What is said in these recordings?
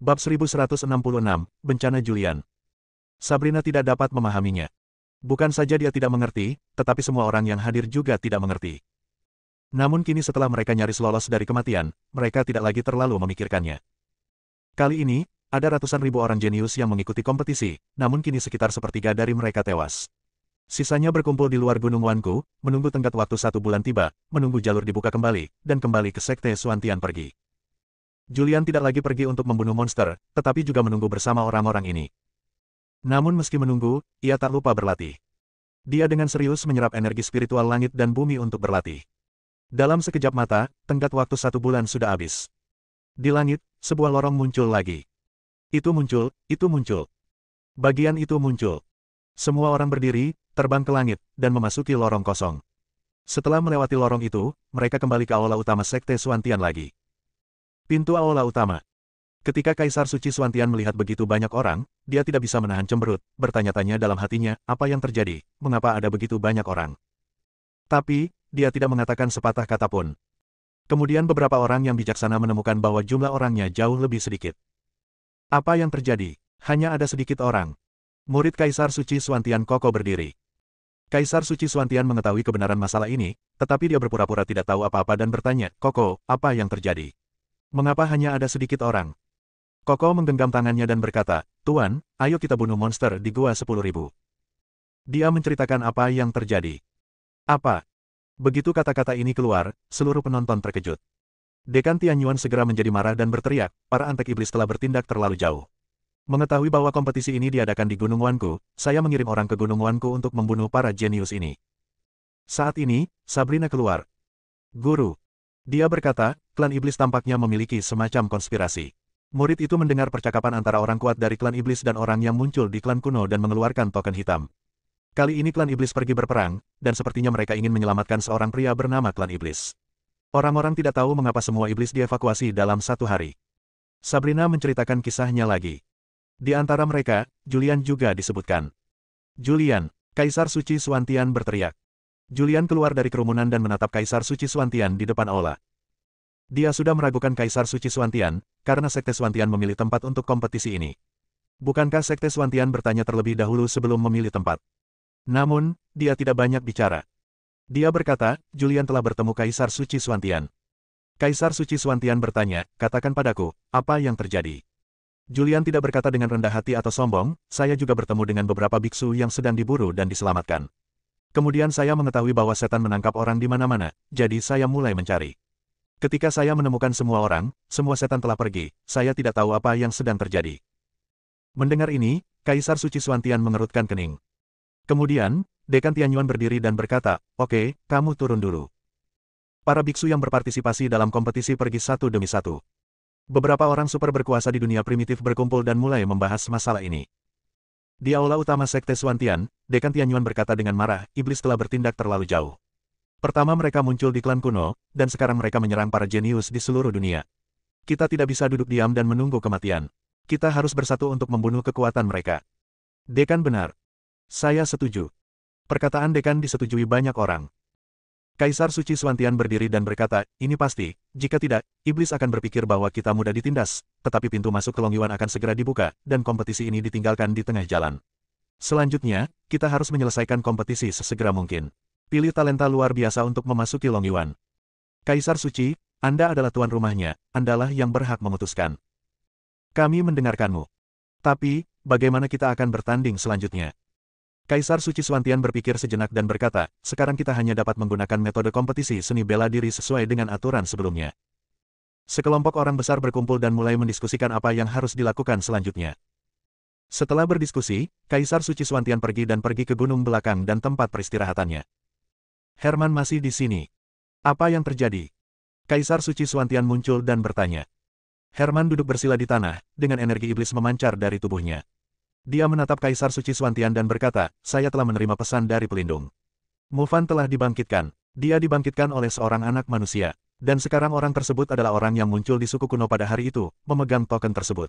Bab 1166, Bencana Julian. Sabrina tidak dapat memahaminya. Bukan saja dia tidak mengerti, tetapi semua orang yang hadir juga tidak mengerti. Namun kini setelah mereka nyaris lolos dari kematian, mereka tidak lagi terlalu memikirkannya. Kali ini, ada ratusan ribu orang jenius yang mengikuti kompetisi, namun kini sekitar sepertiga dari mereka tewas. Sisanya berkumpul di luar Gunung Wanku, menunggu tenggat waktu 1 bulan tiba, menunggu jalur dibuka kembali, dan kembali ke Sekte Suantian pergi. Julian tidak lagi pergi untuk membunuh monster, tetapi juga menunggu bersama orang-orang ini. Namun meski menunggu, ia tak lupa berlatih. Dia dengan serius menyerap energi spiritual langit dan bumi untuk berlatih. Dalam sekejap mata, tenggat waktu 1 bulan sudah habis. Di langit, sebuah lorong muncul lagi. Itu muncul, itu muncul. Bagian itu muncul. Semua orang berdiri, terbang ke langit, dan memasuki lorong kosong. Setelah melewati lorong itu, mereka kembali ke aula utama Sekte Suantian lagi. Pintu aula utama. Ketika Kaisar Suci Suantian melihat begitu banyak orang, dia tidak bisa menahan cemberut, bertanya-tanya dalam hatinya, apa yang terjadi, mengapa ada begitu banyak orang. Tapi, dia tidak mengatakan sepatah kata pun. Kemudian beberapa orang yang bijaksana menemukan bahwa jumlah orangnya jauh lebih sedikit. Apa yang terjadi? Hanya ada sedikit orang. Murid Kaisar Suci Suantian kokoh berdiri. Kaisar Suci Suantian mengetahui kebenaran masalah ini, tetapi dia berpura-pura tidak tahu apa-apa dan bertanya, Koko, apa yang terjadi? Mengapa hanya ada sedikit orang? Koko menggenggam tangannya dan berkata, Tuan, ayo kita bunuh monster di Gua 10.000. Dia menceritakan apa yang terjadi. Apa? Begitu kata-kata ini keluar, seluruh penonton terkejut. Dekan Tianyuan segera menjadi marah dan berteriak, para antek iblis telah bertindak terlalu jauh. Mengetahui bahwa kompetisi ini diadakan di Gunung Wanku, saya mengirim orang ke Gunung Wanku untuk membunuh para jenius ini. Saat ini, Sabrina keluar. Guru. Dia berkata, klan iblis tampaknya memiliki semacam konspirasi. Murid itu mendengar percakapan antara orang kuat dari klan iblis dan orang yang muncul di klan kuno dan mengeluarkan token hitam. Kali ini klan iblis pergi berperang, dan sepertinya mereka ingin menyelamatkan seorang pria bernama klan iblis. Orang-orang tidak tahu mengapa semua iblis dievakuasi dalam 1 hari. Sabrina menceritakan kisahnya lagi. Di antara mereka, Julian juga disebutkan. Julian, Kaisar Suci Suantian berteriak. Julian keluar dari kerumunan dan menatap Kaisar Suci Suantian di depan aula. Dia sudah meragukan Kaisar Suci Suantian, karena Sekte Suantian memilih tempat untuk kompetisi ini. Bukankah Sekte Suantian bertanya terlebih dahulu sebelum memilih tempat? Namun, dia tidak banyak bicara. Dia berkata, Julian telah bertemu Kaisar Suci Suantian. Kaisar Suci Suantian bertanya, katakan padaku, apa yang terjadi? Julian tidak berkata dengan rendah hati atau sombong, saya juga bertemu dengan beberapa biksu yang sedang diburu dan diselamatkan. Kemudian saya mengetahui bahwa setan menangkap orang di mana-mana, jadi saya mulai mencari. Ketika saya menemukan semua orang, semua setan telah pergi, saya tidak tahu apa yang sedang terjadi. Mendengar ini, Kaisar Suci Suantian mengerutkan kening. Kemudian, Dekan Tianyuan berdiri dan berkata, oke, kamu turun dulu. Para biksu yang berpartisipasi dalam kompetisi pergi satu demi satu. Beberapa orang super berkuasa di dunia primitif berkumpul dan mulai membahas masalah ini. Di aula utama Sekte Suantian, Dekan Tianyuan berkata dengan marah, iblis telah bertindak terlalu jauh. Pertama mereka muncul di klan kuno, dan sekarang mereka menyerang para jenius di seluruh dunia. Kita tidak bisa duduk diam dan menunggu kematian. Kita harus bersatu untuk membunuh kekuatan mereka. Dekan benar. Saya setuju. Perkataan Dekan disetujui banyak orang. Kaisar Suci Suantian berdiri dan berkata, ini pasti, jika tidak, iblis akan berpikir bahwa kita mudah ditindas, tetapi pintu masuk ke Longyuan akan segera dibuka, dan kompetisi ini ditinggalkan di tengah jalan. Selanjutnya, kita harus menyelesaikan kompetisi sesegera mungkin. Pilih talenta luar biasa untuk memasuki Longyuan. Kaisar Suci, Anda adalah tuan rumahnya, Andalah yang berhak memutuskan. Kami mendengarkanmu. Tapi, bagaimana kita akan bertanding selanjutnya? Kaisar Suci Suantian berpikir sejenak dan berkata, sekarang kita hanya dapat menggunakan metode kompetisi seni bela diri sesuai dengan aturan sebelumnya. Sekelompok orang besar berkumpul dan mulai mendiskusikan apa yang harus dilakukan selanjutnya. Setelah berdiskusi, Kaisar Suci Suantian pergi ke gunung belakang dan tempat peristirahatannya. Herman masih di sini. Apa yang terjadi? Kaisar Suci Suantian muncul dan bertanya. Herman duduk bersila di tanah, dengan energi iblis memancar dari tubuhnya. Dia menatap Kaisar Suci Suantian dan berkata, saya telah menerima pesan dari pelindung. Mufan telah dibangkitkan. Dia dibangkitkan oleh seorang anak manusia. Dan sekarang orang tersebut adalah orang yang muncul di suku kuno pada hari itu, memegang token tersebut.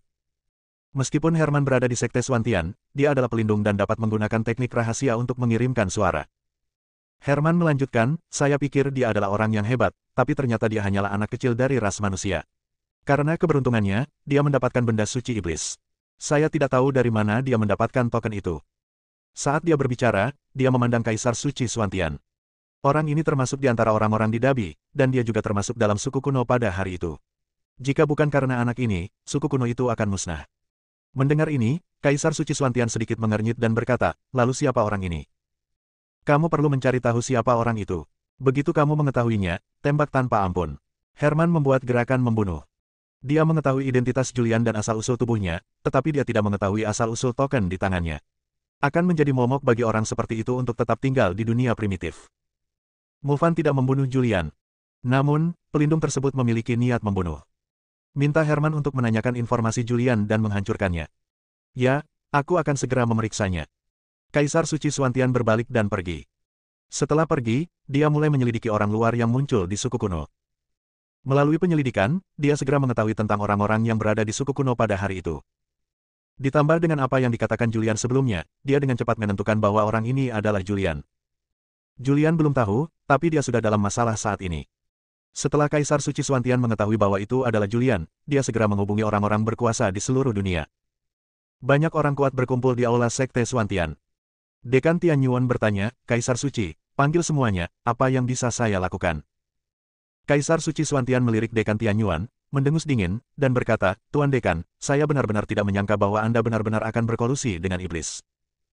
Meskipun Herman berada di Sekte Suantian, dia adalah pelindung dan dapat menggunakan teknik rahasia untuk mengirimkan suara. Herman melanjutkan, saya pikir dia adalah orang yang hebat, tapi ternyata dia hanyalah anak kecil dari ras manusia. Karena keberuntungannya, dia mendapatkan benda suci iblis. Saya tidak tahu dari mana dia mendapatkan token itu. Saat dia berbicara, dia memandang Kaisar Suci Xuantian. Orang ini termasuk di antara orang-orang di Dabi, dan dia juga termasuk dalam suku kuno pada hari itu. Jika bukan karena anak ini, suku kuno itu akan musnah. Mendengar ini, Kaisar Suci Xuantian sedikit mengernyit dan berkata, lalu siapa orang ini? Kamu perlu mencari tahu siapa orang itu. Begitu kamu mengetahuinya, tembak tanpa ampun. Herman membuat gerakan membunuh. Dia mengetahui identitas Julian dan asal-usul tubuhnya, tetapi dia tidak mengetahui asal-usul token di tangannya. Akan menjadi momok bagi orang seperti itu untuk tetap tinggal di dunia primitif. Mulvan tidak membunuh Julian. Namun, pelindung tersebut memiliki niat membunuh. Minta Herman untuk menanyakan informasi Julian dan menghancurkannya. Ya, aku akan segera memeriksanya. Kaisar Suci Xuantian berbalik dan pergi. Setelah pergi, dia mulai menyelidiki orang luar yang muncul di suku kuno. Melalui penyelidikan, dia segera mengetahui tentang orang-orang yang berada di suku kuno pada hari itu. Ditambah dengan apa yang dikatakan Julian sebelumnya, dia dengan cepat menentukan bahwa orang ini adalah Julian. Julian belum tahu, tapi dia sudah dalam masalah saat ini. Setelah Kaisar Suci Xuantian mengetahui bahwa itu adalah Julian, dia segera menghubungi orang-orang berkuasa di seluruh dunia. Banyak orang kuat berkumpul di aula Sekte Xuantian. Dekan Tianyuan bertanya, Kaisar Suci, panggil semuanya, apa yang bisa saya lakukan? Kaisar Suci Xuantian melirik Dekan Tianyuan, mendengus dingin, dan berkata, Tuan Dekan, saya benar-benar tidak menyangka bahwa Anda benar-benar akan berkolusi dengan iblis.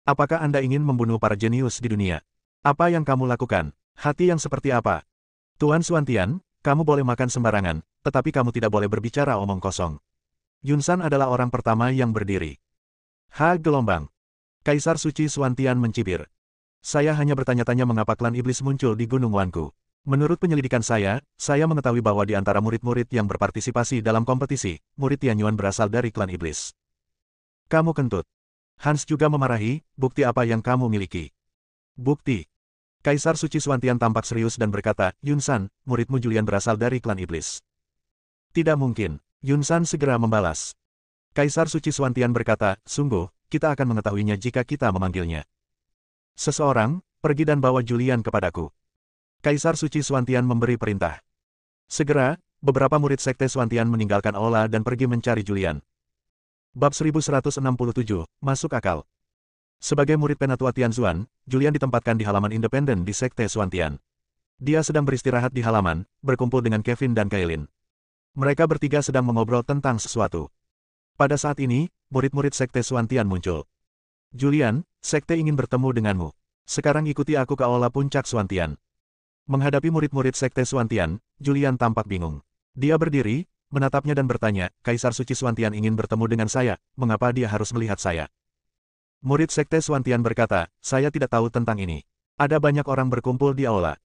Apakah Anda ingin membunuh para jenius di dunia? Apa yang kamu lakukan? Hati yang seperti apa? Tuan Xuantian, kamu boleh makan sembarangan, tetapi kamu tidak boleh berbicara omong kosong. Yunsan adalah orang pertama yang berdiri. Gelombang. Kaisar Suci Xuantian mencibir. Saya hanya bertanya-tanya mengapa klan iblis muncul di Gunung Wanku. Menurut penyelidikan saya mengetahui bahwa di antara murid-murid yang berpartisipasi dalam kompetisi, murid Tianyuan berasal dari klan iblis. Kamu kentut. Hans juga memarahi, bukti apa yang kamu miliki? Bukti. Kaisar Suci Xuantian tampak serius dan berkata, Yunsan, muridmu Julian berasal dari klan iblis. Tidak mungkin. Yunsan segera membalas. Kaisar Suci Xuantian berkata, sungguh, kita akan mengetahuinya jika kita memanggilnya. Seseorang, pergi dan bawa Julian kepadaku. Kaisar Suci Xuantian memberi perintah. Segera, beberapa murid Sekte Xuantian meninggalkan aula dan pergi mencari Julian. Bab 1167, masuk akal. Sebagai murid Penatua Tianzuan, Julian ditempatkan di halaman independen di Sekte Xuantian. Dia sedang beristirahat di halaman, berkumpul dengan Kevin dan Kailin. Mereka bertiga sedang mengobrol tentang sesuatu. Pada saat ini, murid-murid Sekte Xuantian muncul. Julian, Sekte ingin bertemu denganmu. Sekarang ikuti aku ke aula puncak Xuantian. Menghadapi murid-murid Sekte Xuantian, Julian tampak bingung. Dia berdiri, menatapnya dan bertanya, Kaisar Suci Xuantian ingin bertemu dengan saya, mengapa dia harus melihat saya? Murid Sekte Xuantian berkata, saya tidak tahu tentang ini. Ada banyak orang berkumpul di aula.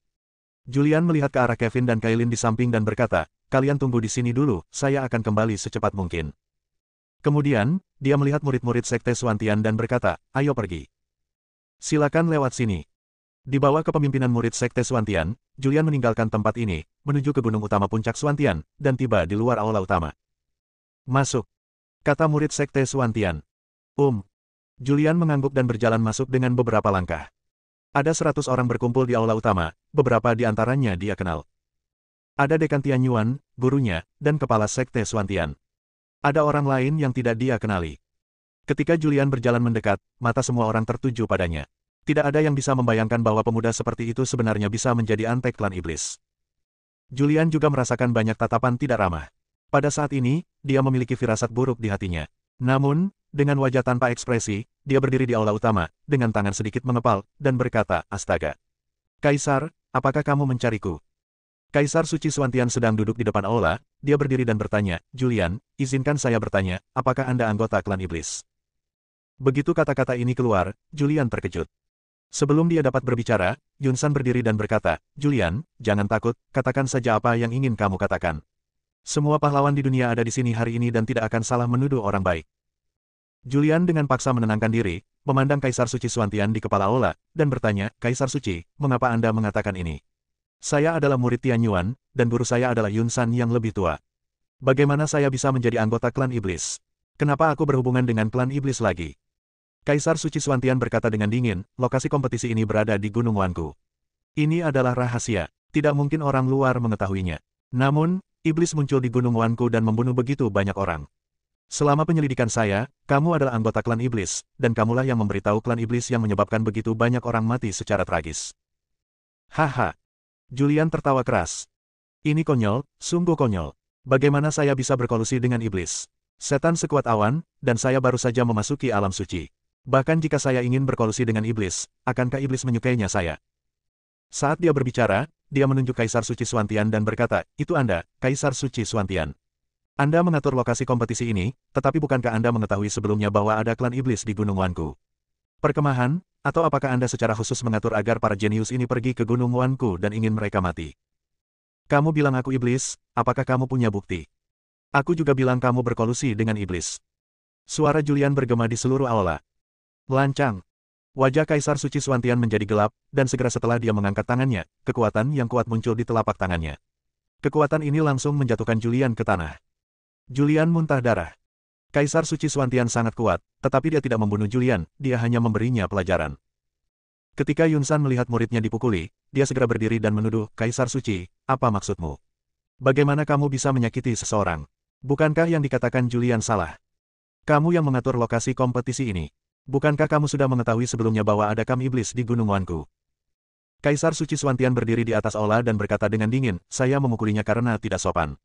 Julian melihat ke arah Kevin dan Kailin di samping dan berkata, kalian tunggu di sini dulu, saya akan kembali secepat mungkin. Kemudian, dia melihat murid-murid Sekte Xuantian dan berkata, ayo pergi. Silakan lewat sini. Di bawah kepemimpinan murid Sekte Xuantian, Julian meninggalkan tempat ini, menuju ke gunung utama puncak Xuantian, dan tiba di luar aula utama. Masuk, kata murid Sekte Xuantian. Julian mengangguk dan berjalan masuk dengan beberapa langkah. Ada 100 orang berkumpul di aula utama, beberapa di antaranya dia kenal. Ada Dekan Tianyuan, gurunya, dan kepala Sekte Xuantian. Ada orang lain yang tidak dia kenali. Ketika Julian berjalan mendekat, mata semua orang tertuju padanya. Tidak ada yang bisa membayangkan bahwa pemuda seperti itu sebenarnya bisa menjadi antek klan iblis. Julian juga merasakan banyak tatapan tidak ramah. Pada saat ini, dia memiliki firasat buruk di hatinya. Namun, dengan wajah tanpa ekspresi, dia berdiri di aula utama, dengan tangan sedikit mengepal, dan berkata, astaga. Kaisar, apakah kamu mencariku? Kaisar Suci Xuantian sedang duduk di depan aula, dia berdiri dan bertanya, Julian, izinkan saya bertanya, apakah Anda anggota klan iblis? Begitu kata-kata ini keluar, Julian terkejut. Sebelum dia dapat berbicara, Yunsan berdiri dan berkata, Julian, jangan takut, katakan saja apa yang ingin kamu katakan. Semua pahlawan di dunia ada di sini hari ini dan tidak akan salah menuduh orang baik. Julian dengan paksa menenangkan diri, memandang Kaisar Suci Xuantian di kepala aula, dan bertanya, Kaisar Suci, mengapa Anda mengatakan ini? Saya adalah murid Tianyuan, dan guru saya adalah Yunsan yang lebih tua. Bagaimana saya bisa menjadi anggota klan iblis? Kenapa aku berhubungan dengan klan iblis lagi? Kaisar Suci Xuantian berkata dengan dingin, lokasi kompetisi ini berada di Gunung Wanku. Ini adalah rahasia, tidak mungkin orang luar mengetahuinya. Namun, Iblis muncul di Gunung Wanku dan membunuh begitu banyak orang. Selama penyelidikan saya, kamu adalah anggota klan iblis, dan kamulah yang memberitahu klan iblis yang menyebabkan begitu banyak orang mati secara tragis. Haha. Julian tertawa keras. Ini konyol, sungguh konyol. Bagaimana saya bisa berkolusi dengan iblis? Setan sekuat awan, dan saya baru saja memasuki alam suci. Bahkan jika saya ingin berkolusi dengan iblis, akankah iblis menyukainya saya? Saat dia berbicara, dia menunjuk Kaisar Suci Suantian dan berkata, itu Anda, Kaisar Suci Suantian. Anda mengatur lokasi kompetisi ini, tetapi bukankah Anda mengetahui sebelumnya bahwa ada klan iblis di Gunung Wanku? Perkemahan, atau apakah Anda secara khusus mengatur agar para jenius ini pergi ke Gunung Wanku dan ingin mereka mati? Kamu bilang aku iblis, apakah kamu punya bukti? Aku juga bilang kamu berkolusi dengan iblis. Suara Julian bergema di seluruh aula. Lancang. Wajah Kaisar Suci Suantian menjadi gelap, dan segera setelah dia mengangkat tangannya, kekuatan yang kuat muncul di telapak tangannya. Kekuatan ini langsung menjatuhkan Julian ke tanah. Julian muntah darah. Kaisar Suci Suantian sangat kuat, tetapi dia tidak membunuh Julian, dia hanya memberinya pelajaran. Ketika Yunsan melihat muridnya dipukuli, dia segera berdiri dan menuduh, Kaisar Suci, apa maksudmu? Bagaimana kamu bisa menyakiti seseorang? Bukankah yang dikatakan Julian salah? Kamu yang mengatur lokasi kompetisi ini. Bukankah kamu sudah mengetahui sebelumnya bahwa ada kam iblis di Gunung Wanku? Kaisar Suci Suantian berdiri di atas aula dan berkata dengan dingin, saya memukulinya karena tidak sopan.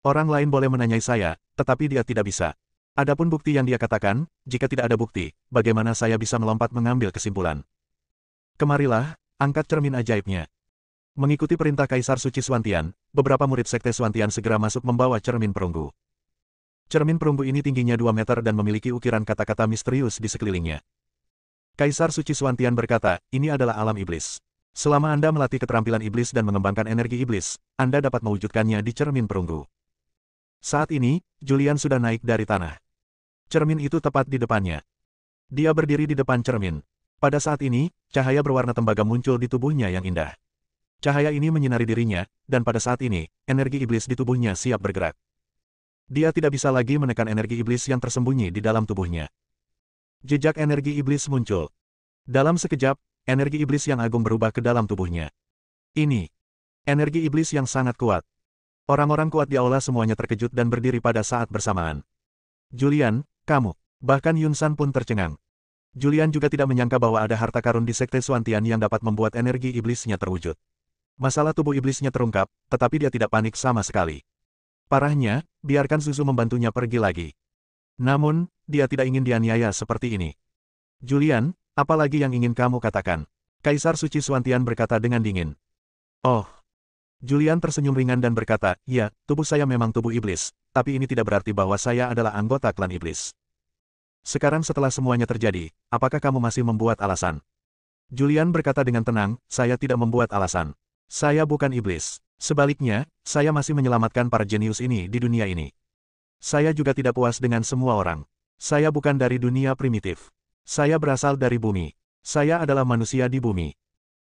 Orang lain boleh menanyai saya, tetapi dia tidak bisa. Adapun bukti yang dia katakan, jika tidak ada bukti, bagaimana saya bisa melompat mengambil kesimpulan? Kemarilah, angkat cermin ajaibnya. Mengikuti perintah Kaisar Suci Suantian, beberapa murid Sekte Suantian segera masuk membawa cermin perunggu. Cermin perunggu ini tingginya 2 meter dan memiliki ukiran kata-kata misterius di sekelilingnya. Kaisar Suci Suantian berkata, ini adalah alam iblis. Selama Anda melatih keterampilan iblis dan mengembangkan energi iblis, Anda dapat mewujudkannya di cermin perunggu. Saat ini, Julian sudah naik dari tanah. Cermin itu tepat di depannya. Dia berdiri di depan cermin. Pada saat ini, cahaya berwarna tembaga muncul di tubuhnya yang indah. Cahaya ini menyinari dirinya, dan pada saat ini, energi iblis di tubuhnya siap bergerak. Dia tidak bisa lagi menekan energi iblis yang tersembunyi di dalam tubuhnya. Jejak energi iblis muncul. Dalam sekejap, energi iblis yang agung berubah ke dalam tubuhnya. Ini energi iblis yang sangat kuat. Orang-orang kuat di aula semuanya terkejut dan berdiri pada saat bersamaan. Julian, kamu. Bahkan Yunsan pun tercengang. Julian juga tidak menyangka bahwa ada harta karun di Sekte Suantian yang dapat membuat energi iblisnya terwujud. Masalah tubuh iblisnya terungkap, tetapi dia tidak panik sama sekali. Parahnya, biarkan Suzu membantunya pergi lagi. Namun, dia tidak ingin dianiaya seperti ini. Julian, apa lagi yang ingin kamu katakan? Kaisar Suci Suantian berkata dengan dingin. Oh. Julian tersenyum ringan dan berkata, ya, tubuh saya memang tubuh iblis, tapi ini tidak berarti bahwa saya adalah anggota klan iblis. Sekarang setelah semuanya terjadi, apakah kamu masih membuat alasan? Julian berkata dengan tenang, saya tidak membuat alasan. Saya bukan iblis. Sebaliknya, saya masih menyelamatkan para jenius ini di dunia ini. Saya juga tidak puas dengan semua orang. Saya bukan dari dunia primitif. Saya berasal dari bumi. Saya adalah manusia di bumi.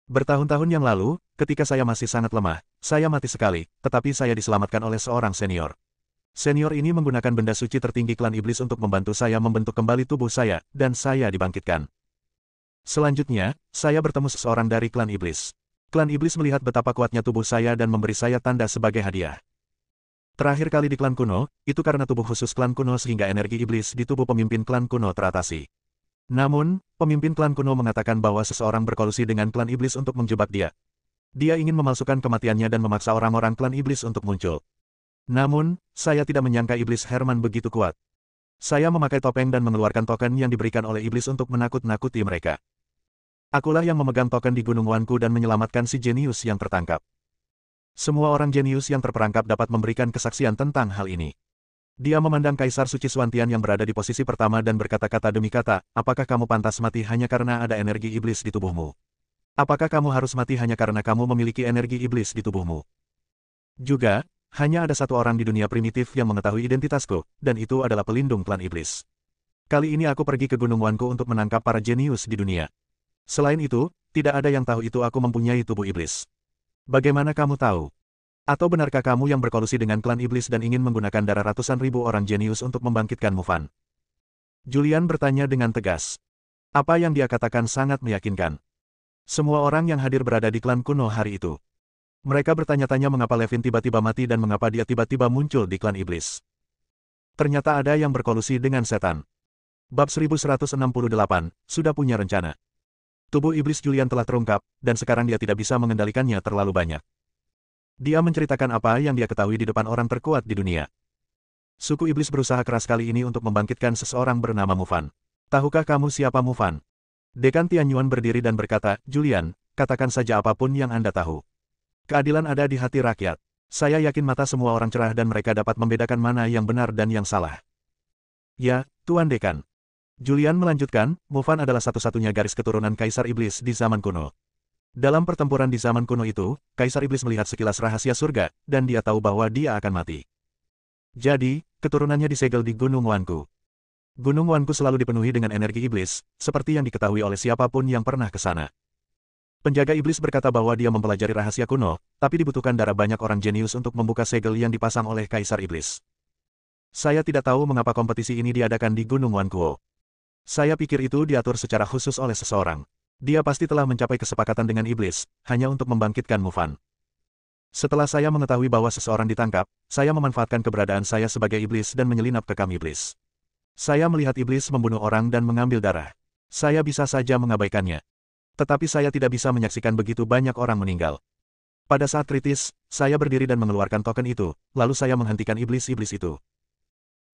Bertahun-tahun yang lalu, ketika saya masih sangat lemah, saya mati sekali, tetapi saya diselamatkan oleh seorang senior. Senior ini menggunakan benda suci tertinggi klan iblis untuk membantu saya membentuk kembali tubuh saya, dan saya dibangkitkan. Selanjutnya, saya bertemu seseorang dari klan iblis. Klan iblis melihat betapa kuatnya tubuh saya dan memberi saya tanda sebagai hadiah. Terakhir kali di klan kuno, itu karena tubuh khusus klan kuno sehingga energi iblis di tubuh pemimpin klan kuno teratasi. Namun, pemimpin klan kuno mengatakan bahwa seseorang berkolusi dengan klan iblis untuk menjebak dia. Dia ingin memalsukan kematiannya dan memaksa orang-orang klan iblis untuk muncul. Namun, saya tidak menyangka iblis Herman begitu kuat. Saya memakai topeng dan mengeluarkan token yang diberikan oleh iblis untuk menakut-nakuti mereka. Akulah yang memegang token di Gunung Wanku dan menyelamatkan si jenius yang tertangkap. Semua orang jenius yang terperangkap dapat memberikan kesaksian tentang hal ini. Dia memandang Kaisar Suci Suantian yang berada di posisi pertama dan berkata-kata demi kata, apakah kamu pantas mati hanya karena ada energi iblis di tubuhmu? Apakah kamu harus mati hanya karena kamu memiliki energi iblis di tubuhmu? Juga, hanya ada satu orang di dunia primitif yang mengetahui identitasku, dan itu adalah pelindung klan iblis. Kali ini aku pergi ke Gunung Wanku untuk menangkap para jenius di dunia. Selain itu, tidak ada yang tahu itu aku mempunyai tubuh iblis. Bagaimana kamu tahu? Atau benarkah kamu yang berkolusi dengan klan iblis dan ingin menggunakan darah ratusan ribu orang jenius untuk membangkitkan Mufan? Julian bertanya dengan tegas. Apa yang dia katakan sangat meyakinkan. Semua orang yang hadir berada di klan kuno hari itu. Mereka bertanya-tanya mengapa Levin tiba-tiba mati dan mengapa dia tiba-tiba muncul di klan iblis. Ternyata ada yang berkolusi dengan setan. Bab 1168, sudah punya rencana. Tubuh iblis Julian telah terungkap, dan sekarang dia tidak bisa mengendalikannya terlalu banyak. Dia menceritakan apa yang dia ketahui di depan orang terkuat di dunia. Suku iblis berusaha keras kali ini untuk membangkitkan seseorang bernama Mufan. Tahukah kamu siapa Mufan? Dekan Tianyuan berdiri dan berkata, Julian, katakan saja apapun yang Anda tahu. Keadilan ada di hati rakyat. Saya yakin mata semua orang cerah dan mereka dapat membedakan mana yang benar dan yang salah. Ya, Tuan Dekan. Julian melanjutkan, Mufan adalah satu-satunya garis keturunan Kaisar Iblis di zaman kuno. Dalam pertempuran di zaman kuno itu, Kaisar Iblis melihat sekilas rahasia surga, dan dia tahu bahwa dia akan mati. Jadi, keturunannya disegel di Gunung Wanku. Gunung Wanku selalu dipenuhi dengan energi iblis, seperti yang diketahui oleh siapapun yang pernah ke sana. Penjaga iblis berkata bahwa dia mempelajari rahasia kuno, tapi dibutuhkan darah banyak orang jenius untuk membuka segel yang dipasang oleh Kaisar Iblis. Saya tidak tahu mengapa kompetisi ini diadakan di Gunung Wankuo. Saya pikir itu diatur secara khusus oleh seseorang. Dia pasti telah mencapai kesepakatan dengan iblis, hanya untuk membangkitkan Mufan. Setelah saya mengetahui bahwa seseorang ditangkap, saya memanfaatkan keberadaan saya sebagai iblis dan menyelinap ke kamp iblis. Saya melihat iblis membunuh orang dan mengambil darah. Saya bisa saja mengabaikannya. Tetapi saya tidak bisa menyaksikan begitu banyak orang meninggal. Pada saat kritis, saya berdiri dan mengeluarkan token itu, lalu saya menghentikan iblis-iblis itu.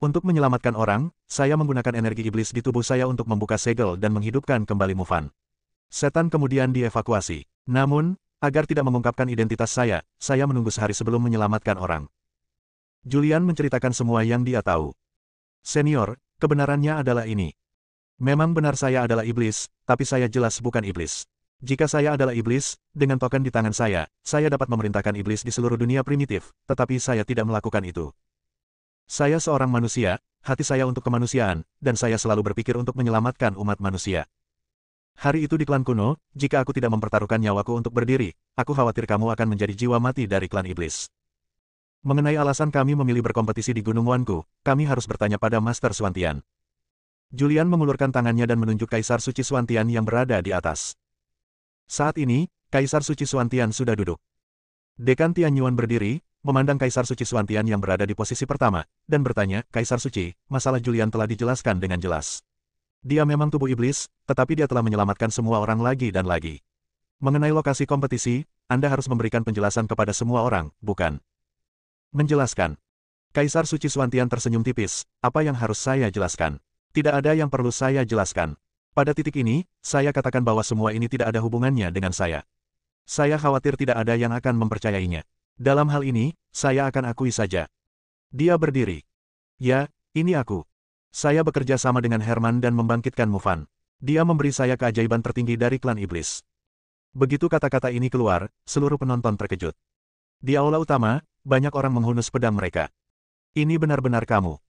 Untuk menyelamatkan orang, saya menggunakan energi iblis di tubuh saya untuk membuka segel dan menghidupkan kembali Mufan. Setan kemudian dievakuasi. Namun, agar tidak mengungkapkan identitas saya menunggu sehari sebelum menyelamatkan orang. Julian menceritakan semua yang dia tahu. Senior, kebenarannya adalah ini. Memang benar saya adalah iblis, tapi saya jelas bukan iblis. Jika saya adalah iblis, dengan token di tangan saya dapat memerintahkan iblis di seluruh dunia primitif, tetapi saya tidak melakukan itu. Saya seorang manusia, hati saya untuk kemanusiaan, dan saya selalu berpikir untuk menyelamatkan umat manusia. Hari itu di klan kuno, jika aku tidak mempertaruhkan nyawaku untuk berdiri, aku khawatir kamu akan menjadi jiwa mati dari klan iblis. Mengenai alasan kami memilih berkompetisi di Gunung Wanku, kami harus bertanya pada Master Suantian. Julian mengulurkan tangannya dan menunjuk Kaisar Suci Suantian yang berada di atas. Saat ini, Kaisar Suci Suantian sudah duduk. Dekan Tianyuan berdiri, memandang Kaisar Suci Suantian yang berada di posisi pertama, dan bertanya, Kaisar Suci, masalah Julian telah dijelaskan dengan jelas. Dia memang tubuh iblis, tetapi dia telah menyelamatkan semua orang lagi dan lagi. Mengenai lokasi kompetisi, Anda harus memberikan penjelasan kepada semua orang, bukan? Menjelaskan. Kaisar Suci Suantian tersenyum tipis, apa yang harus saya jelaskan? Tidak ada yang perlu saya jelaskan. Pada titik ini, saya katakan bahwa semua ini tidak ada hubungannya dengan saya. Saya khawatir tidak ada yang akan mempercayainya. Dalam hal ini, saya akan akui saja. Dia berdiri. Ya, ini aku. Saya bekerja sama dengan Herman dan membangkitkan Mufan. Dia memberi saya keajaiban tertinggi dari klan iblis. Begitu kata-kata ini keluar, seluruh penonton terkejut. Di aula utama, banyak orang menghunus pedang mereka. Ini benar-benar kamu.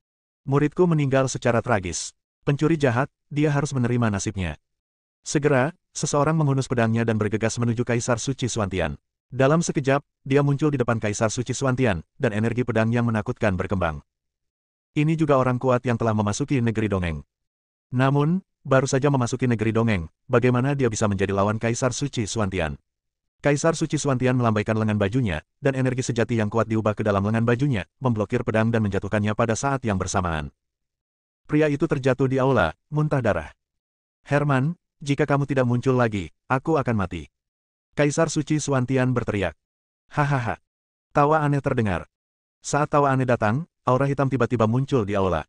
Muridku meninggal secara tragis. Pencuri jahat, dia harus menerima nasibnya. Segera, seseorang menghunus pedangnya dan bergegas menuju Kaisar Suci Suantian. Dalam sekejap, dia muncul di depan Kaisar Suci Suantian, dan energi pedang yang menakutkan berkembang. Ini juga orang kuat yang telah memasuki negeri dongeng. Namun, baru saja memasuki negeri dongeng, bagaimana dia bisa menjadi lawan Kaisar Suci Suantian? Kaisar Suci Suantian melambaikan lengan bajunya, dan energi sejati yang kuat diubah ke dalam lengan bajunya, memblokir pedang dan menjatuhkannya pada saat yang bersamaan. Pria itu terjatuh di aula, muntah darah. Herman, jika kamu tidak muncul lagi, aku akan mati. Kaisar Suci Suantian berteriak. Hahaha. Tawa aneh terdengar. Saat tawa aneh datang, aura hitam tiba-tiba muncul di aula.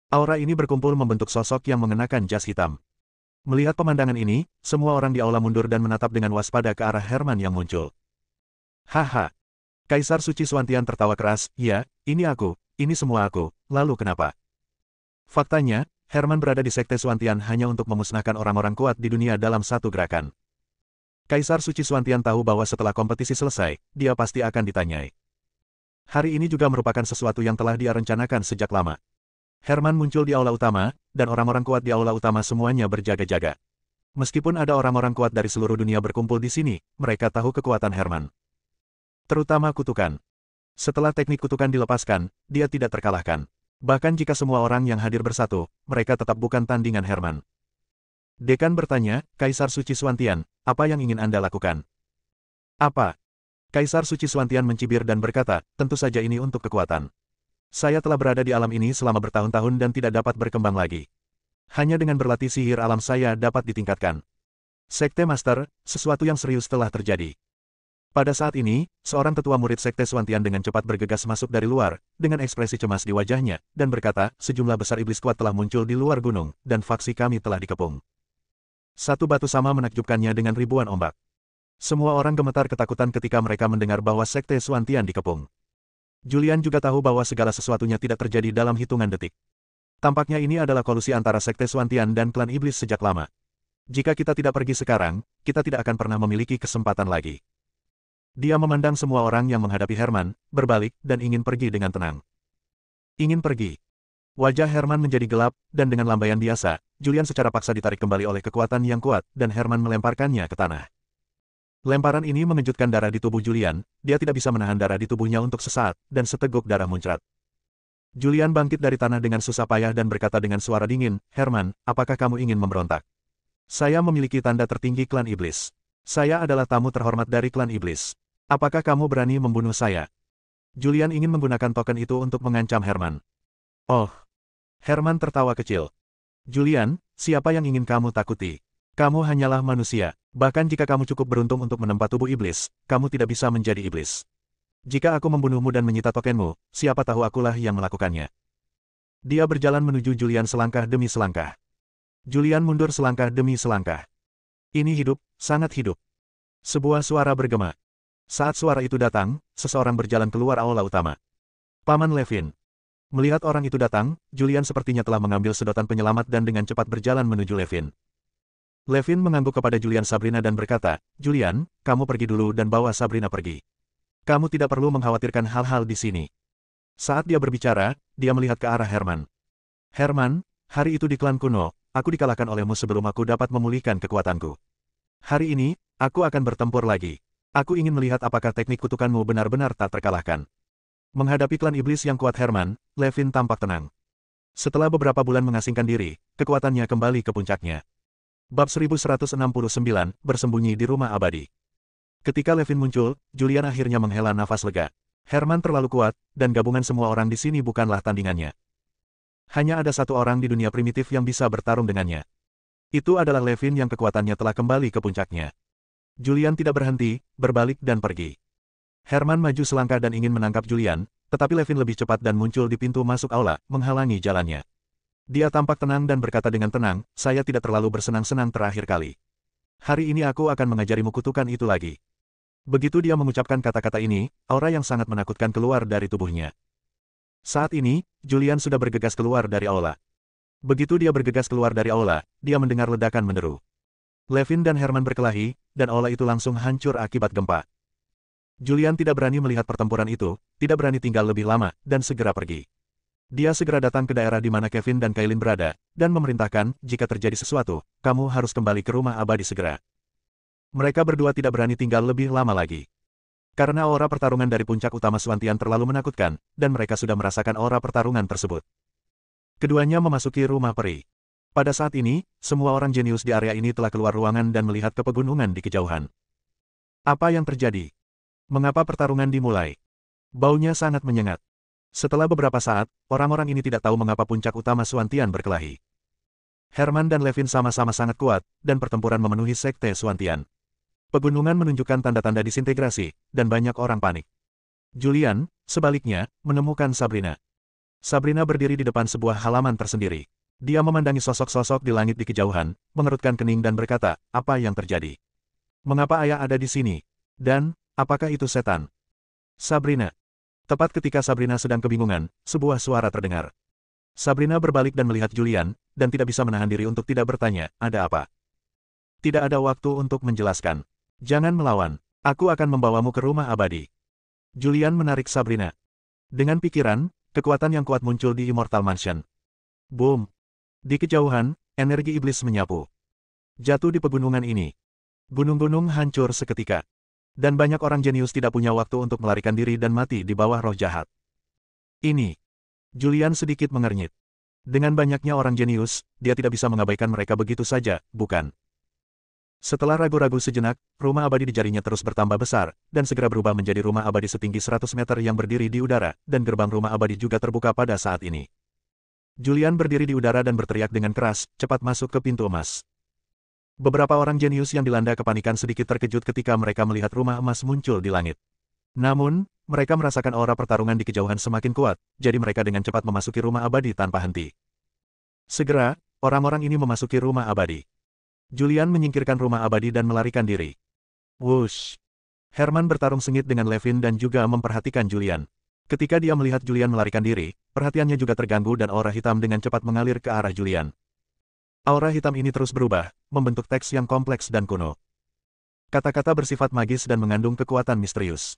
Aura ini berkumpul membentuk sosok yang mengenakan jas hitam. Melihat pemandangan ini, semua orang di aula mundur dan menatap dengan waspada ke arah Herman yang muncul. Haha. Kaisar Suci Suantian tertawa keras, ya, ini aku, ini semua aku, lalu kenapa? Faktanya, Herman berada di Sekte Suantian hanya untuk memusnahkan orang-orang kuat di dunia dalam satu gerakan. Kaisar Suci Suantian tahu bahwa setelah kompetisi selesai, dia pasti akan ditanyai. Hari ini juga merupakan sesuatu yang telah dia rencanakan sejak lama. Herman muncul di aula utama, dan orang-orang kuat di aula utama semuanya berjaga-jaga. Meskipun ada orang-orang kuat dari seluruh dunia berkumpul di sini, mereka tahu kekuatan Herman. Terutama kutukan. Setelah teknik kutukan dilepaskan, dia tidak terkalahkan. Bahkan jika semua orang yang hadir bersatu, mereka tetap bukan tandingan Herman. Dekan bertanya, Kaisar Suci Suantian, apa yang ingin Anda lakukan? Apa? Kaisar Suci Suantian mencibir dan berkata, tentu saja ini untuk kekuatan. Saya telah berada di alam ini selama bertahun-tahun dan tidak dapat berkembang lagi. Hanya dengan berlatih sihir alam saya dapat ditingkatkan. Sekte Master, sesuatu yang serius telah terjadi. Pada saat ini, seorang tetua murid Sekte Suantian dengan cepat bergegas masuk dari luar, dengan ekspresi cemas di wajahnya, dan berkata, sejumlah besar iblis kuat telah muncul di luar gunung, dan faksi kami telah dikepung. Satu batu sama menakjubkannya dengan ribuan ombak. Semua orang gemetar ketakutan ketika mereka mendengar bahwa Sekte Suantian dikepung. Julian juga tahu bahwa segala sesuatunya tidak terjadi dalam hitungan detik. Tampaknya ini adalah kolusi antara Sekte Suantian dan klan iblis sejak lama. Jika kita tidak pergi sekarang, kita tidak akan pernah memiliki kesempatan lagi. Dia memandang semua orang yang menghadapi Herman, berbalik, dan ingin pergi dengan tenang. Ingin pergi. Wajah Herman menjadi gelap, dan dengan lambaian biasa, Julian secara paksa ditarik kembali oleh kekuatan yang kuat, dan Herman melemparkannya ke tanah. Lemparan ini mengejutkan darah di tubuh Julian, dia tidak bisa menahan darah di tubuhnya untuk sesaat, dan seteguk darah muncrat. Julian bangkit dari tanah dengan susah payah dan berkata dengan suara dingin, Herman, apakah kamu ingin memberontak? Saya memiliki tanda tertinggi klan iblis. Saya adalah tamu terhormat dari klan iblis. Apakah kamu berani membunuh saya? Julian ingin menggunakan token itu untuk mengancam Herman. Oh. Herman tertawa kecil. Julian, siapa yang ingin kamu takuti? Kamu hanyalah manusia. Bahkan jika kamu cukup beruntung untuk menempa tubuh iblis, kamu tidak bisa menjadi iblis. Jika aku membunuhmu dan menyita tokenmu, siapa tahu akulah yang melakukannya. Dia berjalan menuju Julian selangkah demi selangkah. Julian mundur selangkah demi selangkah. Ini hidup, sangat hidup. Sebuah suara bergema. Saat suara itu datang, seseorang berjalan keluar aula utama. Paman Levin. Melihat orang itu datang, Julian sepertinya telah mengambil sedotan penyelamat dan dengan cepat berjalan menuju Levin. Levin mengangguk kepada Julian Sabrina dan berkata, Julian, kamu pergi dulu dan bawa Sabrina pergi. Kamu tidak perlu mengkhawatirkan hal-hal di sini. Saat dia berbicara, dia melihat ke arah Herman. Herman, hari itu di klan kuno, aku dikalahkan olehmu sebelum aku dapat memulihkan kekuatanku. Hari ini, aku akan bertempur lagi. Aku ingin melihat apakah teknik kutukanmu benar-benar tak terkalahkan. Menghadapi klan iblis yang kuat Herman, Levin tampak tenang. Setelah beberapa bulan mengasingkan diri, kekuatannya kembali ke puncaknya. Bab 1169, bersembunyi di rumah abadi. Ketika Levin muncul, Julian akhirnya menghela nafas lega. Herman terlalu kuat, dan gabungan semua orang di sini bukanlah tandingannya. Hanya ada satu orang di dunia primitif yang bisa bertarung dengannya. Itu adalah Levin yang kekuatannya telah kembali ke puncaknya. Julian tidak berhenti, berbalik dan pergi. Herman maju selangkah dan ingin menangkap Julian, tetapi Levin lebih cepat dan muncul di pintu masuk aula, menghalangi jalannya. Dia tampak tenang dan berkata dengan tenang, saya tidak terlalu bersenang-senang terakhir kali. Hari ini aku akan mengajarimu kutukan itu lagi. Begitu dia mengucapkan kata-kata ini, aura yang sangat menakutkan keluar dari tubuhnya. Saat ini, Julian sudah bergegas keluar dari aula. Begitu dia bergegas keluar dari aula, dia mendengar ledakan menderu. Levin dan Herman berkelahi, dan aula itu langsung hancur akibat gempa. Julian tidak berani melihat pertempuran itu, tidak berani tinggal lebih lama, dan segera pergi. Dia segera datang ke daerah di mana Kevin dan Kailin berada, dan memerintahkan, jika terjadi sesuatu, kamu harus kembali ke rumah abadi segera. Mereka berdua tidak berani tinggal lebih lama lagi. Karena aura pertarungan dari puncak utama Suantian terlalu menakutkan, dan mereka sudah merasakan aura pertarungan tersebut. Keduanya memasuki rumah peri. Pada saat ini, semua orang jenius di area ini telah keluar ruangan dan melihat ke pegunungan di kejauhan. Apa yang terjadi? Mengapa pertarungan dimulai? Baunya sangat menyengat. Setelah beberapa saat, orang-orang ini tidak tahu mengapa puncak utama Suantian berkelahi. Herman dan Levin sama-sama sangat kuat, dan pertempuran memenuhi Sekte Suantian. Pegunungan menunjukkan tanda-tanda disintegrasi, dan banyak orang panik. Julian, sebaliknya, menemukan Sabrina. Sabrina berdiri di depan sebuah halaman tersendiri. Dia memandangi sosok-sosok di langit di kejauhan, mengerutkan kening dan berkata, apa yang terjadi? Mengapa ayah ada di sini? Dan, apakah itu setan? Sabrina. Tepat ketika Sabrina sedang kebingungan, sebuah suara terdengar. Sabrina berbalik dan melihat Julian, dan tidak bisa menahan diri untuk tidak bertanya, ada apa? Tidak ada waktu untuk menjelaskan. Jangan melawan. Aku akan membawamu ke rumah abadi. Julian menarik Sabrina. Dengan pikiran, kekuatan yang kuat muncul di Immortal Mansion. Boom. Di kejauhan, energi iblis menyapu. Jatuh di pegunungan ini. Gunung-gunung hancur seketika. Dan banyak orang jenius tidak punya waktu untuk melarikan diri dan mati di bawah roh jahat. Ini. Julian sedikit mengernyit. Dengan banyaknya orang jenius, dia tidak bisa mengabaikan mereka begitu saja, bukan? Setelah ragu-ragu sejenak, rumah abadi di jarinya terus bertambah besar, dan segera berubah menjadi rumah abadi setinggi 100 meter yang berdiri di udara, dan gerbang rumah abadi juga terbuka pada saat ini. Julian berdiri di udara dan berteriak dengan keras, cepat masuk ke pintu emas. Beberapa orang jenius yang dilanda kepanikan sedikit terkejut ketika mereka melihat rumah emas muncul di langit. Namun, mereka merasakan aura pertarungan di kejauhan semakin kuat, jadi mereka dengan cepat memasuki rumah abadi tanpa henti. Segera, orang-orang ini memasuki rumah abadi. Julian menyingkirkan rumah abadi dan melarikan diri. Wush! Herman bertarung sengit dengan Levin dan juga memperhatikan Julian. Ketika dia melihat Julian melarikan diri, perhatiannya juga terganggu dan aura hitam dengan cepat mengalir ke arah Julian. Aura hitam ini terus berubah, membentuk teks yang kompleks dan kuno. Kata-kata bersifat magis dan mengandung kekuatan misterius.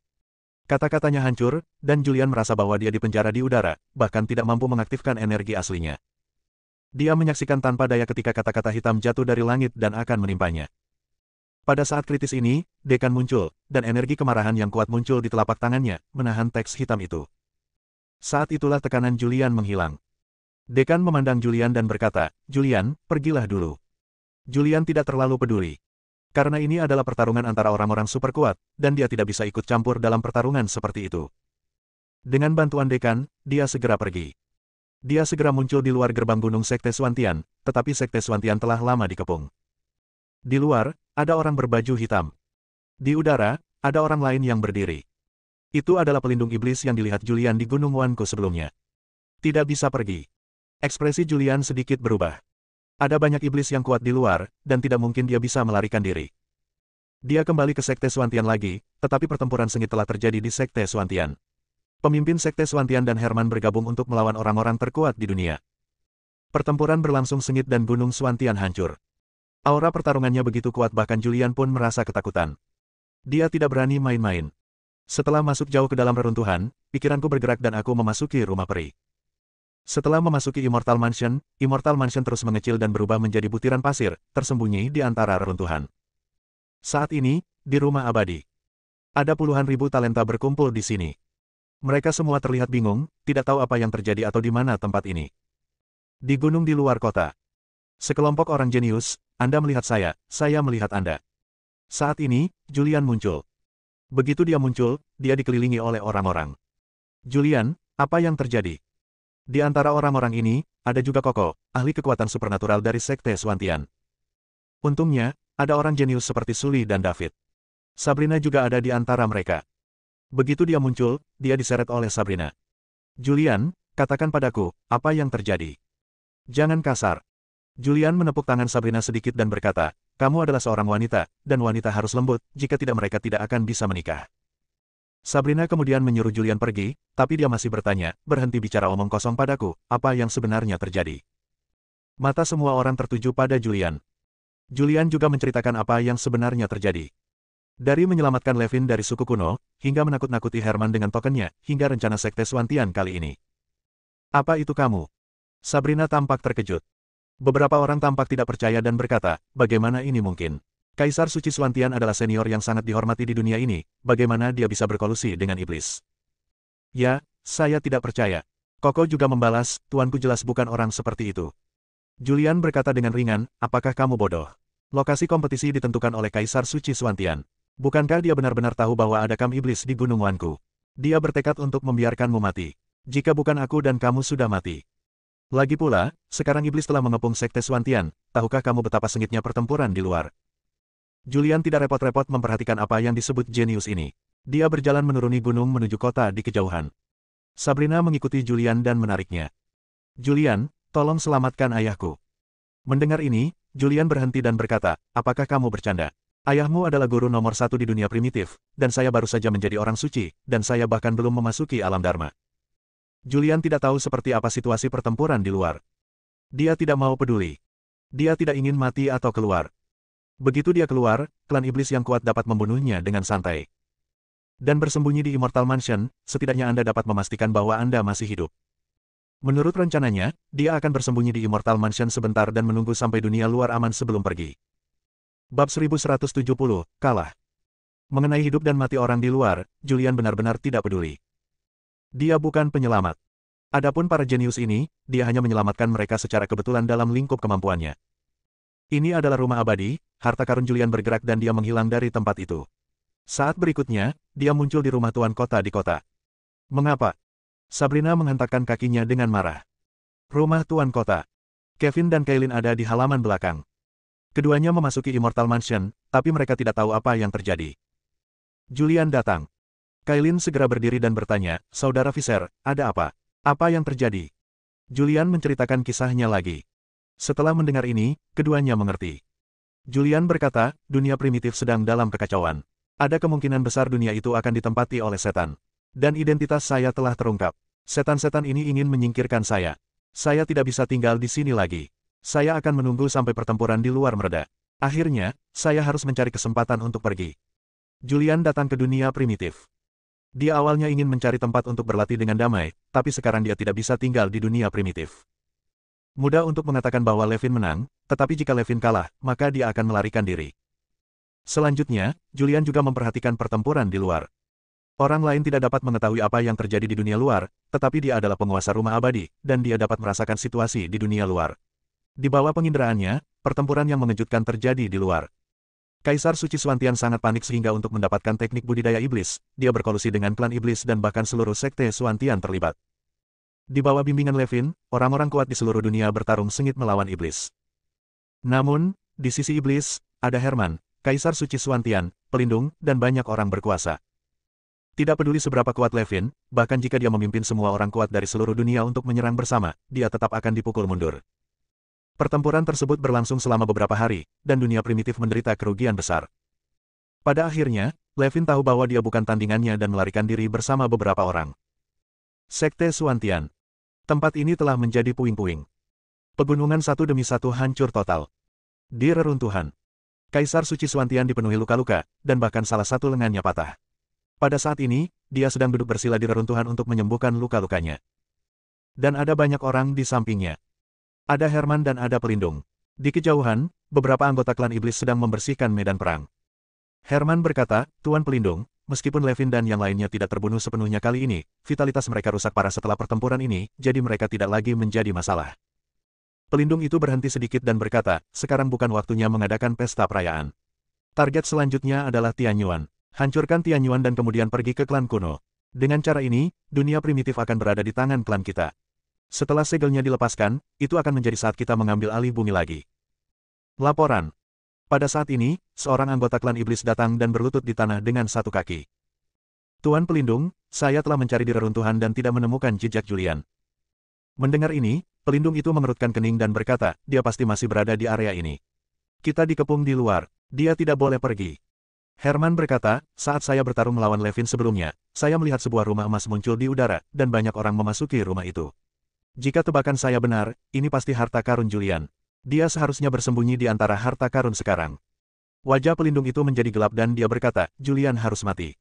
Kata-katanya hancur, dan Julian merasa bahwa dia dipenjara di udara, bahkan tidak mampu mengaktifkan energi aslinya. Dia menyaksikan tanpa daya ketika kata-kata hitam jatuh dari langit dan akan menimpanya. Pada saat kritis ini, Dekan muncul, dan energi kemarahan yang kuat muncul di telapak tangannya, menahan teks hitam itu. Saat itulah tekanan Julian menghilang. Dekan memandang Julian dan berkata, "Julian, pergilah dulu." Julian tidak terlalu peduli. Karena ini adalah pertarungan antara orang-orang super kuat, dan dia tidak bisa ikut campur dalam pertarungan seperti itu. Dengan bantuan Dekan, dia segera pergi. Dia segera muncul di luar gerbang gunung Sekte Swantian, tetapi Sekte Swantian telah lama dikepung. Di luar, ada orang berbaju hitam. Di udara, ada orang lain yang berdiri. Itu adalah pelindung iblis yang dilihat Julian di Gunung Wanku sebelumnya. Tidak bisa pergi. Ekspresi Julian sedikit berubah. Ada banyak iblis yang kuat di luar, dan tidak mungkin dia bisa melarikan diri. Dia kembali ke Sekte Swantian lagi, tetapi pertempuran sengit telah terjadi di Sekte Swantian. Pemimpin Sekte Swantian dan Herman bergabung untuk melawan orang-orang terkuat di dunia. Pertempuran berlangsung sengit dan Gunung Swantian hancur. Aura pertarungannya begitu kuat bahkan Julian pun merasa ketakutan. Dia tidak berani main-main. Setelah masuk jauh ke dalam reruntuhan, pikiranku bergerak dan aku memasuki rumah peri. Setelah memasuki Immortal Mansion terus mengecil dan berubah menjadi butiran pasir, tersembunyi di antara reruntuhan. Saat ini, di rumah abadi, ada puluhan ribu talenta berkumpul di sini. Mereka semua terlihat bingung, tidak tahu apa yang terjadi atau di mana tempat ini. Di gunung di luar kota. Sekelompok orang jenius, Anda melihat saya melihat Anda. Saat ini, Julian muncul. Begitu dia muncul, dia dikelilingi oleh orang-orang. Julian, apa yang terjadi? Di antara orang-orang ini, ada juga Koko, ahli kekuatan supernatural dari Sekte Swantian. Untungnya, ada orang jenius seperti Sully dan David. Sabrina juga ada di antara mereka. Begitu dia muncul, dia diseret oleh Sabrina. Julian, katakan padaku, apa yang terjadi? Jangan kasar. Julian menepuk tangan Sabrina sedikit dan berkata, kamu adalah seorang wanita, dan wanita harus lembut, jika tidak mereka tidak akan bisa menikah. Sabrina kemudian menyuruh Julian pergi, tapi dia masih bertanya, berhenti bicara omong kosong padaku, apa yang sebenarnya terjadi? Mata semua orang tertuju pada Julian. Julian juga menceritakan apa yang sebenarnya terjadi. Dari menyelamatkan Levin dari suku kuno, hingga menakut-nakuti Herman dengan tokennya, hingga rencana Sekte Swantian kali ini. Apa itu kamu? Sabrina tampak terkejut. Beberapa orang tampak tidak percaya dan berkata, bagaimana ini mungkin? Kaisar Suci Swantian adalah senior yang sangat dihormati di dunia ini, bagaimana dia bisa berkolusi dengan iblis? Ya, saya tidak percaya. Koko juga membalas, tuanku jelas bukan orang seperti itu. Julian berkata dengan ringan, apakah kamu bodoh? Lokasi kompetisi ditentukan oleh Kaisar Suci Swantian. Bukankah dia benar-benar tahu bahwa ada kam iblis di Gunung Wanku? Dia bertekad untuk membiarkanmu mati. Jika bukan aku dan kamu sudah mati. Lagi pula, sekarang iblis telah mengepung Sekte Swantian, tahukah kamu betapa sengitnya pertempuran di luar? Julian tidak repot-repot memperhatikan apa yang disebut jenius ini. Dia berjalan menuruni gunung menuju kota di kejauhan. Sabrina mengikuti Julian dan menariknya. Julian, tolong selamatkan ayahku. Mendengar ini, Julian berhenti dan berkata, apakah kamu bercanda? Ayahmu adalah guru nomor 1 di dunia primitif, dan saya baru saja menjadi orang suci, dan saya bahkan belum memasuki alam Dharma. Julian tidak tahu seperti apa situasi pertempuran di luar. Dia tidak mau peduli. Dia tidak ingin mati atau keluar. Begitu dia keluar, klan iblis yang kuat dapat membunuhnya dengan santai. Dan bersembunyi di Immortal Mansion, setidaknya Anda dapat memastikan bahwa Anda masih hidup. Menurut rencananya, dia akan bersembunyi di Immortal Mansion sebentar dan menunggu sampai dunia luar aman sebelum pergi. Bab 1170, kalah. Mengenai hidup dan mati orang di luar, Julian benar-benar tidak peduli. Dia bukan penyelamat. Adapun para jenius ini, dia hanya menyelamatkan mereka secara kebetulan dalam lingkup kemampuannya. Ini adalah rumah abadi, harta karun Julian bergerak dan dia menghilang dari tempat itu. Saat berikutnya, dia muncul di rumah tuan kota di kota. Mengapa? Sabrina menghentakkan kakinya dengan marah. Rumah tuan kota. Kevin dan Kailin ada di halaman belakang. Keduanya memasuki Immortal Mansion, tapi mereka tidak tahu apa yang terjadi. Julian datang. Kailin segera berdiri dan bertanya, "Saudara Visser, ada apa? Apa yang terjadi?" Julian menceritakan kisahnya lagi. Setelah mendengar ini, keduanya mengerti. Julian berkata, dunia primitif sedang dalam kekacauan. Ada kemungkinan besar dunia itu akan ditempati oleh setan. Dan identitas saya telah terungkap. Setan-setan ini ingin menyingkirkan saya. Saya tidak bisa tinggal di sini lagi. Saya akan menunggu sampai pertempuran di luar mereda. Akhirnya, saya harus mencari kesempatan untuk pergi. Julian datang ke dunia primitif. Dia awalnya ingin mencari tempat untuk berlatih dengan damai, tapi sekarang dia tidak bisa tinggal di dunia primitif. Mudah untuk mengatakan bahwa Levin menang, tetapi jika Levin kalah, maka dia akan melarikan diri. Selanjutnya, Julian juga memperhatikan pertempuran di luar. Orang lain tidak dapat mengetahui apa yang terjadi di dunia luar, tetapi dia adalah penguasa rumah abadi, dan dia dapat merasakan situasi di dunia luar. Di bawah penginderaannya, pertempuran yang mengejutkan terjadi di luar. Kaisar Suci Suantian sangat panik sehingga untuk mendapatkan teknik budidaya iblis, dia berkolusi dengan klan iblis dan bahkan seluruh sekte Suantian terlibat. Di bawah bimbingan Levin, orang-orang kuat di seluruh dunia bertarung sengit melawan iblis. Namun, di sisi iblis, ada Herman, Kaisar Suci Suantian, pelindung, dan banyak orang berkuasa. Tidak peduli seberapa kuat Levin, bahkan jika dia memimpin semua orang kuat dari seluruh dunia untuk menyerang bersama, dia tetap akan dipukul mundur. Pertempuran tersebut berlangsung selama beberapa hari, dan dunia primitif menderita kerugian besar. Pada akhirnya, Levin tahu bahwa dia bukan tandingannya dan melarikan diri bersama beberapa orang. Sekte Suantian. Tempat ini telah menjadi puing-puing. Pegunungan satu demi satu hancur total. Di reruntuhan, Kaisar Suci Suantian dipenuhi luka-luka, dan bahkan salah satu lengannya patah. Pada saat ini, dia sedang duduk bersila di reruntuhan untuk menyembuhkan luka-lukanya. Dan ada banyak orang di sampingnya. Ada Herman dan ada pelindung. Di kejauhan, beberapa anggota klan iblis sedang membersihkan medan perang. Herman berkata, "Tuan pelindung, meskipun Levin dan yang lainnya tidak terbunuh sepenuhnya kali ini, vitalitas mereka rusak parah setelah pertempuran ini, jadi mereka tidak lagi menjadi masalah." Pelindung itu berhenti sedikit dan berkata, "Sekarang bukan waktunya mengadakan pesta perayaan. Target selanjutnya adalah Tianyuan. Hancurkan Tianyuan dan kemudian pergi ke klan kuno. Dengan cara ini, dunia primitif akan berada di tangan klan kita. Setelah segelnya dilepaskan, itu akan menjadi saat kita mengambil alih bumi lagi." Laporan. Pada saat ini, seorang anggota klan iblis datang dan berlutut di tanah dengan satu kaki. "Tuan pelindung, saya telah mencari di reruntuhan dan tidak menemukan jejak Julian." Mendengar ini, pelindung itu mengerutkan kening dan berkata, "Dia pasti masih berada di area ini. Kita dikepung di luar. Dia tidak boleh pergi." Herman berkata, "Saat saya bertarung melawan Levin sebelumnya, saya melihat sebuah rumah emas muncul di udara, dan banyak orang memasuki rumah itu. Jika tebakan saya benar, ini pasti harta karun Julian. Dia seharusnya bersembunyi di antara harta karun sekarang." Wajah pelindung itu menjadi gelap dan dia berkata, "Julian harus mati.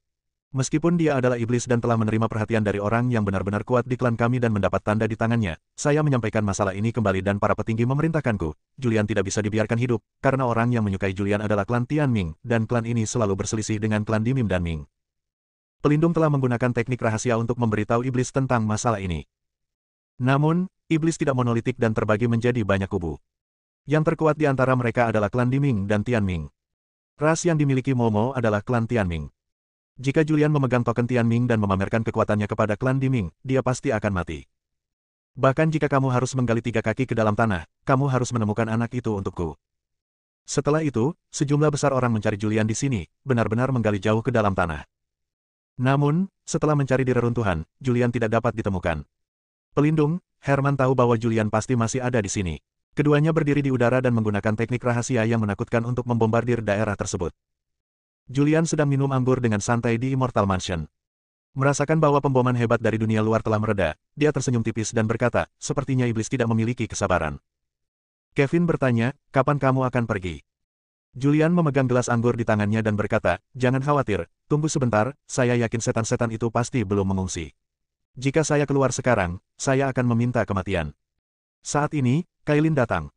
Meskipun dia adalah iblis dan telah menerima perhatian dari orang yang benar-benar kuat di klan kami dan mendapat tanda di tangannya, saya menyampaikan masalah ini kembali dan para petinggi memerintahkanku. Julian tidak bisa dibiarkan hidup, karena orang yang menyukai Julian adalah klan Tianming, dan klan ini selalu berselisih dengan klan Dimim dan Ming." Pelindung telah menggunakan teknik rahasia untuk memberitahu iblis tentang masalah ini. Namun, iblis tidak monolitik dan terbagi menjadi banyak kubu. Yang terkuat di antara mereka adalah klan Diming dan Tianming. Ras yang dimiliki Momo adalah klan Tianming. Jika Julian memegang token Tianming dan memamerkan kekuatannya kepada klan Diming, dia pasti akan mati. Bahkan jika kamu harus menggali 3 kaki ke dalam tanah, kamu harus menemukan anak itu untukku. Setelah itu, sejumlah besar orang mencari Julian di sini, benar-benar menggali jauh ke dalam tanah. Namun, setelah mencari di reruntuhan, Julian tidak dapat ditemukan. Pelindung, Herman tahu bahwa Julian pasti masih ada di sini. Keduanya berdiri di udara dan menggunakan teknik rahasia yang menakutkan untuk membombardir daerah tersebut. Julian sedang minum anggur dengan santai di Immortal Mansion. Merasakan bahwa pemboman hebat dari dunia luar telah mereda, dia tersenyum tipis dan berkata, "Sepertinya iblis tidak memiliki kesabaran." Kevin bertanya, "Kapan kamu akan pergi?" Julian memegang gelas anggur di tangannya dan berkata, "Jangan khawatir, tunggu sebentar, saya yakin setan-setan itu pasti belum mengungsi. Jika saya keluar sekarang, saya akan meminta kematian." Saat ini, Kailin datang.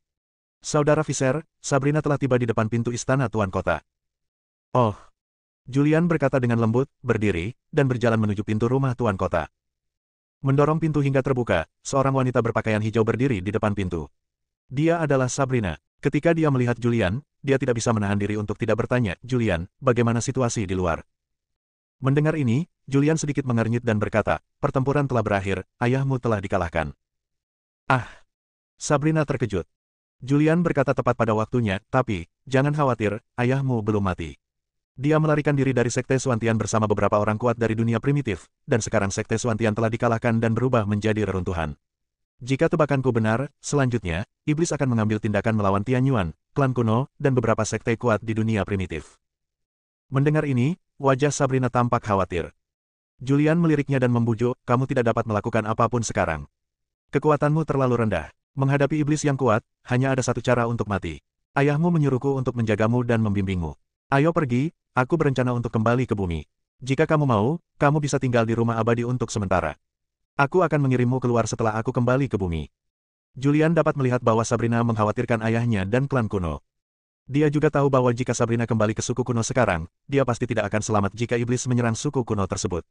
"Saudara Visser, Sabrina telah tiba di depan pintu istana Tuan Kota." "Oh." Julian berkata dengan lembut, berdiri, dan berjalan menuju pintu rumah Tuan Kota. Mendorong pintu hingga terbuka, seorang wanita berpakaian hijau berdiri di depan pintu. Dia adalah Sabrina. Ketika dia melihat Julian, dia tidak bisa menahan diri untuk tidak bertanya, Julian, bagaimana situasi di luar? Mendengar ini, Julian sedikit mengernyit dan berkata, pertempuran telah berakhir, ayahmu telah dikalahkan. Ah! Sabrina terkejut. Julian berkata tepat pada waktunya, tapi, jangan khawatir, ayahmu belum mati. Dia melarikan diri dari Sekte Suantian bersama beberapa orang kuat dari dunia primitif, dan sekarang Sekte Suantian telah dikalahkan dan berubah menjadi reruntuhan. Jika tebakanku benar, selanjutnya, iblis akan mengambil tindakan melawan Tianyuan, klan kuno, dan beberapa sekte kuat di dunia primitif. Mendengar ini, wajah Sabrina tampak khawatir. Julian meliriknya dan membujuk, kamu tidak dapat melakukan apapun sekarang. Kekuatanmu terlalu rendah. Menghadapi iblis yang kuat, hanya ada satu cara untuk mati. Ayahmu menyuruhku untuk menjagamu dan membimbingmu. Ayo pergi, aku berencana untuk kembali ke bumi. Jika kamu mau, kamu bisa tinggal di rumah abadi untuk sementara. Aku akan mengirimmu keluar setelah aku kembali ke bumi. Julian dapat melihat bahwa Sabrina mengkhawatirkan ayahnya dan klan kuno. Dia juga tahu bahwa jika Sabrina kembali ke suku kuno sekarang, dia pasti tidak akan selamat jika iblis menyerang suku kuno tersebut.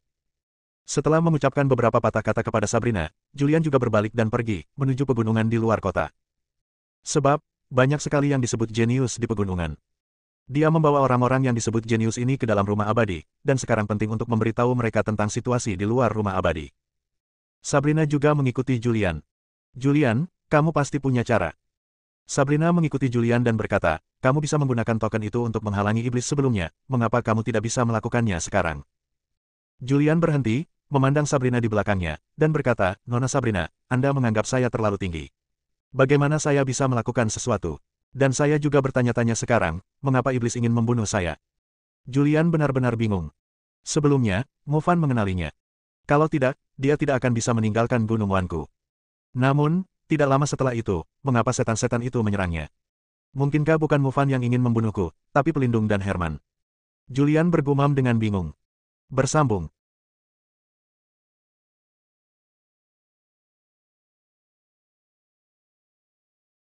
Setelah mengucapkan beberapa patah kata kepada Sabrina, Julian juga berbalik dan pergi, menuju pegunungan di luar kota. Sebab, banyak sekali yang disebut jenius di pegunungan. Dia membawa orang-orang yang disebut jenius ini ke dalam rumah abadi, dan sekarang penting untuk memberitahu mereka tentang situasi di luar rumah abadi. Sabrina juga mengikuti Julian. Julian, kamu pasti punya cara. Sabrina mengikuti Julian dan berkata, kamu bisa menggunakan token itu untuk menghalangi iblis sebelumnya, mengapa kamu tidak bisa melakukannya sekarang? Julian berhenti, memandang Sabrina di belakangnya, dan berkata, Nona Sabrina, Anda menganggap saya terlalu tinggi. Bagaimana saya bisa melakukan sesuatu? Dan saya juga bertanya-tanya sekarang, mengapa iblis ingin membunuh saya? Julian benar-benar bingung. Sebelumnya, Mufan mengenalinya. Kalau tidak, dia tidak akan bisa meninggalkan Gunung Wanku. Namun, tidak lama setelah itu, mengapa setan-setan itu menyerangnya? Mungkinkah bukan Mufan yang ingin membunuhku, tapi pelindung dan Herman? Julian bergumam dengan bingung. Bersambung.